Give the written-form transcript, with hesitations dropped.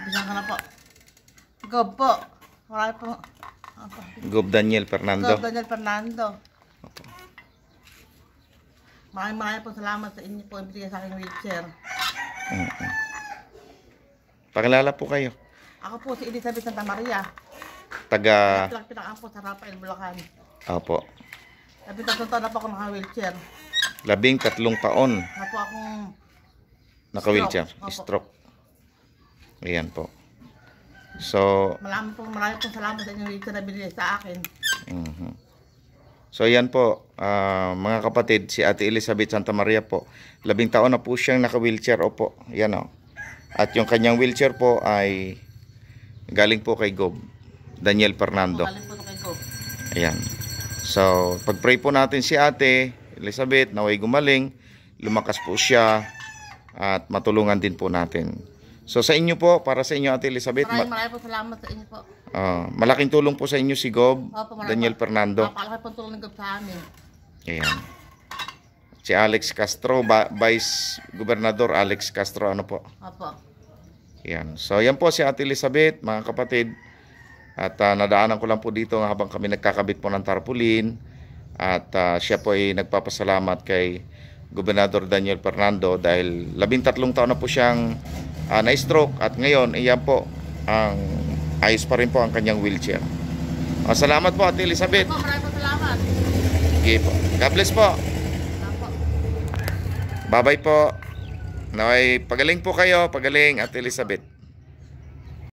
Bilang ka na po. Gob po. Marami po. Gob Daniel Fernando. Gob Daniel Fernando. Maraming po salamat sa inyo po. Ibigay sa aking wheelchair. Pakilala po kayo. Ako po si Elizabeth Santa Maria. Taga... Pinakang po sa Rafael, Bulacan. Opo. 13 taon na po ako naka-wheelchair. 13 taon. Na po akong naka-wheelchair. Stroke. Ayan po. So... Marami pong salamat sa inyong wheelchair na binigay sa akin. So ayan po, mga kapatid, si Ate Elizabeth Santa Maria po. 10 taon na po siyang naka-wheelchair. Opo. Ayan o. At yung kanyang wheelchair po ay galing po kay Gob Daniel Fernando. Galing po kay Gob. Ayan. So, pag-pray po natin si Ate Elizabeth, naway gumaling, lumakas po siya, at matulungan din po natin. So, sa inyo po, para sa inyo Ate Elizabeth, maraming po salamat sa inyo po. malaking tulong po sa inyo si Gob Daniel Fernando. Napakalaki po tulong ng Gob sa amin. Ayan. Si Alex Castro, Vice Gobernador Alex Castro, ano po? Opo. Ayan. So, yan po si Ate Elizabeth, mga kapatid. At nadaanan ko lang po dito habang kami nagkakabit po ng tarpaulin. At siya po ay nagpapasalamat kay Gobernador Daniel Fernando dahil 13 taon na po siyang na-stroke. At ngayon, iyan po, ayos pa rin po ang kanyang wheelchair. Salamat po, Ate Elizabeth. Maraming po salamat. Okay po. God bless po. Bye-bye po. Naway, pagaling po kayo. Pagaling, Ate Elizabeth.